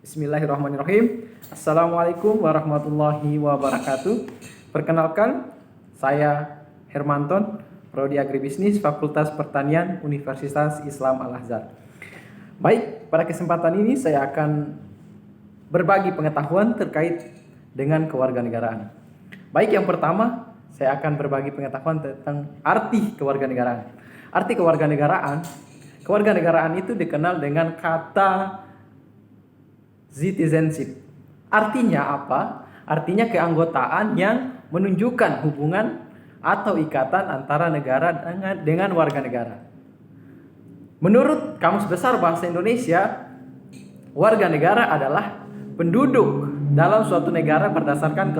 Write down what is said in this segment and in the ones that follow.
Bismillahirrahmanirrahim. Assalamualaikum warahmatullahi wabarakatuh. Perkenalkan, saya Hermanton, Prodi Agribisnis Fakultas Pertanian Universitas Islam Al-Azhar. Baik, pada kesempatan ini saya akan berbagi pengetahuan terkait dengan kewarganegaraan. Baik, yang pertama saya akan berbagi pengetahuan tentang arti kewarganegaraan. Arti kewarganegaraan itu dikenal dengan kata citizenship. Artinya apa? Artinya keanggotaan yang menunjukkan hubungan atau ikatan antara negara dengan warga negara. Menurut Kamus Besar Bahasa Indonesia, warga negara adalah penduduk dalam suatu negara berdasarkan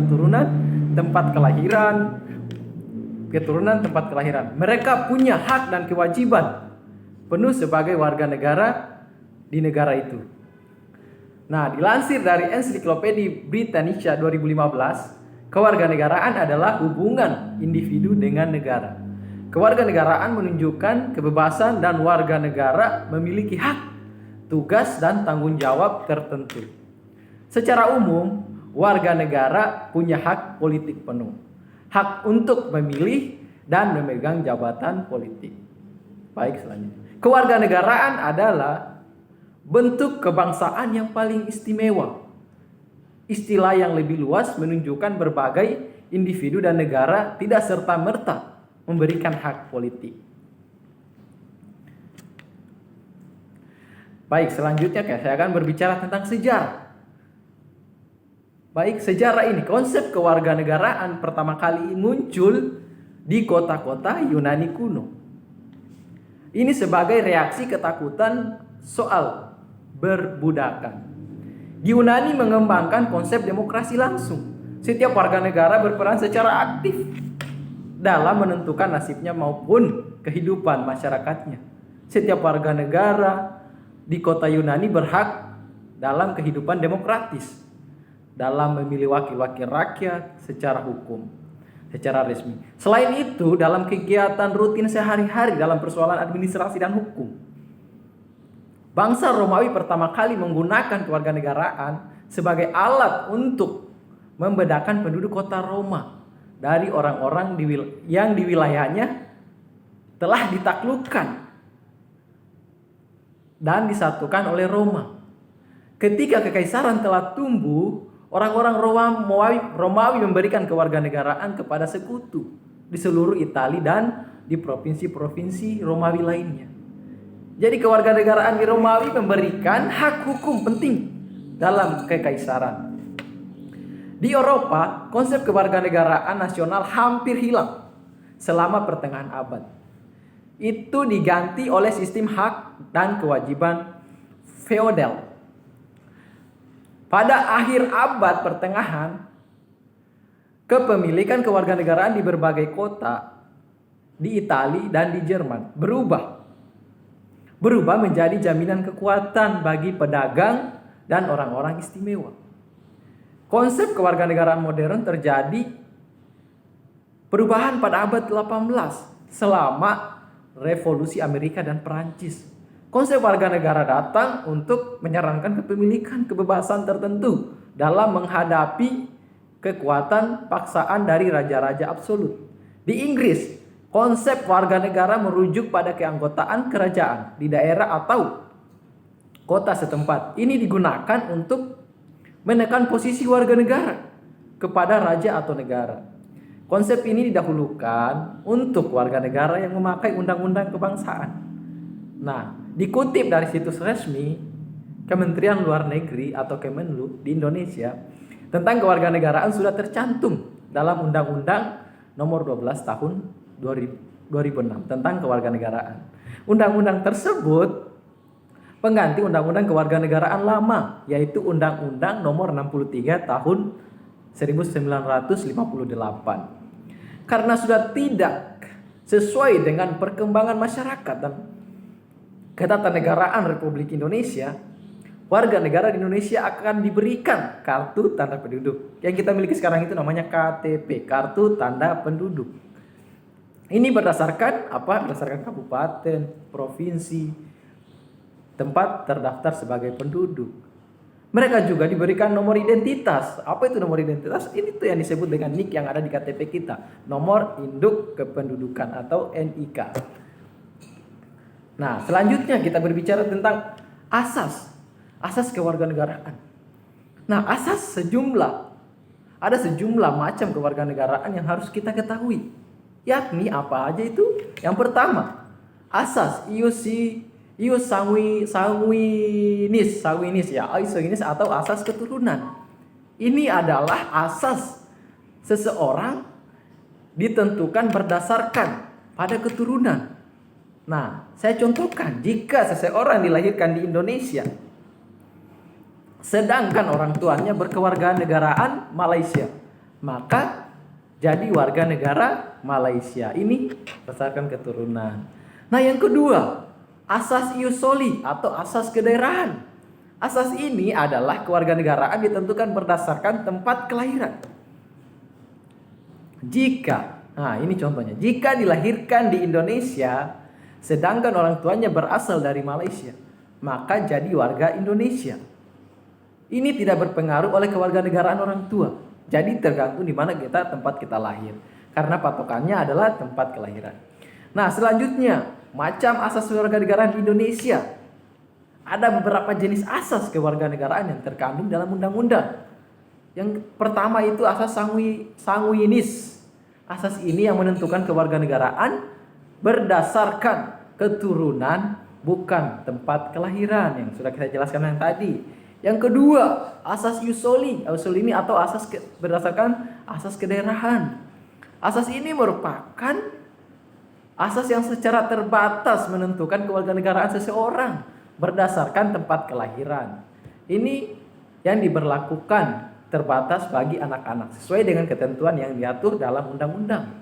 tempat kelahiran. Mereka punya hak dan kewajiban penuh sebagai warga negara di negara itu. Nah, dilansir dari Ensiklopedia Britannica 2015, kewarganegaraan adalah hubungan individu dengan negara. Kewarganegaraan menunjukkan kebebasan dan warga negara memiliki hak, tugas, dan tanggung jawab tertentu. Secara umum, warga negara punya hak politik penuh, hak untuk memilih dan memegang jabatan politik. Baik, selanjutnya. Kewarganegaraan adalah bentuk kebangsaan yang paling istimewa. Istilah yang lebih luas menunjukkan berbagai individu dan negara tidak serta-merta memberikan hak politik. Baik, selanjutnya saya akan berbicara tentang sejarah. Baik, sejarah ini, konsep kewarganegaraan pertama kali muncul di kota-kota Yunani kuno. Ini sebagai reaksi ketakutan soal berbudakan. Yunani mengembangkan konsep demokrasi langsung. Setiap warga negara berperan secara aktif dalam menentukan nasibnya maupun kehidupan masyarakatnya. Setiap warga negara di kota Yunani berhak dalam kehidupan demokratis, dalam memilih wakil-wakil rakyat secara hukum, secara resmi. Selain itu, dalam kegiatan rutin sehari-hari dalam persoalan administrasi dan hukum. Bangsa Romawi pertama kali menggunakan kewarganegaraan sebagai alat untuk membedakan penduduk kota Roma dari orang-orang yang di wilayahnya telah ditaklukkan dan disatukan oleh Roma. Ketika kekaisaran telah tumbuh, orang-orang Romawi memberikan kewarganegaraan kepada sekutu di seluruh Italia dan di provinsi-provinsi Romawi lainnya. Jadi kewarganegaraan di Romawi memberikan hak hukum penting dalam kekaisaran. Di Eropa, konsep kewarganegaraan nasional hampir hilang selama pertengahan abad. Itu diganti oleh sistem hak dan kewajiban feodal. Pada akhir abad pertengahan, kepemilikan kewarganegaraan di berbagai kota di Italia dan di Jerman berubah menjadi jaminan kekuatan bagi pedagang dan orang-orang istimewa. Konsep kewarganegaraan modern terjadi perubahan pada abad 18 selama Revolusi Amerika dan Perancis. Konsep warga negara datang untuk menyarankan kepemilikan kebebasan tertentu dalam menghadapi kekuatan paksaan dari raja-raja absolut. Di Inggris, konsep warga negara merujuk pada keanggotaan kerajaan di daerah atau kota setempat. Ini digunakan untuk menekan posisi warga negara kepada raja atau negara. Konsep ini didahulukan untuk warga negara yang memakai undang-undang kebangsaan. Nah, dikutip dari situs resmi Kementerian Luar Negeri atau Kemenlu di Indonesia, tentang kewarganegaraan sudah tercantum dalam Undang-Undang Nomor 12 Tahun 2006 tentang kewarganegaraan. Undang-undang tersebut pengganti Undang-Undang Kewarganegaraan lama, yaitu Undang-Undang Nomor 63 Tahun 1958. Karena sudah tidak sesuai dengan perkembangan masyarakat dan ketatanegaraan Republik Indonesia, warga negara di Indonesia akan diberikan kartu tanda penduduk. Yang kita miliki sekarang itu namanya KTP, kartu tanda penduduk. Ini berdasarkan apa? Berdasarkan kabupaten, provinsi, tempat terdaftar sebagai penduduk. Mereka juga diberikan nomor identitas. Apa itu nomor identitas? Ini tuh yang disebut dengan NIK yang ada di KTP kita. Nomor Induk Kependudukan atau NIK. Nah, selanjutnya kita berbicara tentang asas. Asas kewarganegaraan. Nah, ada sejumlah macam kewarganegaraan yang harus kita ketahui. Yakni apa aja itu? Yang pertama, asas ius sanguinis ya, atau asas keturunan. Ini adalah asas seseorang ditentukan berdasarkan pada keturunan. Nah, saya contohkan, jika seseorang dilahirkan di Indonesia, sedangkan orang tuanya berkewarganegaraan Malaysia, maka jadi warga negara Malaysia. Ini berdasarkan keturunan. Nah, yang kedua, asas ius soli atau asas kedaerahan. Asas ini adalah kewarganegaraan ditentukan berdasarkan tempat kelahiran. Ini contohnya, jika dilahirkan di Indonesia, sedangkan orang tuanya berasal dari Malaysia, maka jadi warga Indonesia. Ini tidak berpengaruh oleh kewarganegaraan orang tua. Jadi tergantung di mana tempat kita lahir. Karena patokannya adalah tempat kelahiran. Nah, selanjutnya, macam asas kewarganegaraan di Indonesia. Ada beberapa jenis asas kewarganegaraan yang terkandung dalam undang-undang. Yang pertama itu asas sanguinis. Asas ini yang menentukan kewarganegaraan berdasarkan keturunan, bukan tempat kelahiran, yang sudah kita jelaskan yang tadi. Yang kedua, asas ius soli ini atau asas berdasarkan asas kedaerahan. Asas ini merupakan asas yang secara terbatas menentukan kewarganegaraan seseorang berdasarkan tempat kelahiran. Ini yang diberlakukan terbatas bagi anak-anak sesuai dengan ketentuan yang diatur dalam undang-undang.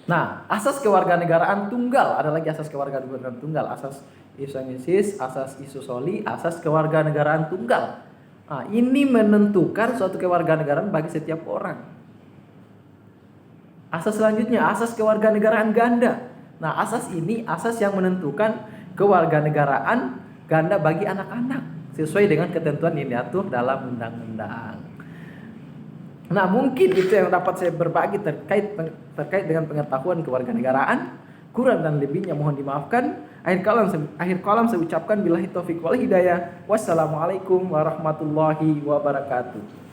Nah, asas kewarganegaraan tunggal, ada lagi asas kewarganegaraan tunggal, asas ius sanguinis, asas ius soli, asas kewarganegaraan tunggal. Nah, ini menentukan suatu kewarganegaraan bagi setiap orang. Asas selanjutnya, asas kewarganegaraan ganda. Nah, asas ini asas yang menentukan kewarganegaraan ganda bagi anak-anak sesuai dengan ketentuan yang diatur dalam undang-undang. Nah, mungkin itu yang dapat saya berbagi terkait dengan pengetahuan kewarganegaraan. Kurang dan lebihnya mohon dimaafkan. Akhir kalam saya ucapkan billahi taufiq wal hidayah. Wassalamualaikum warahmatullahi wabarakatuh.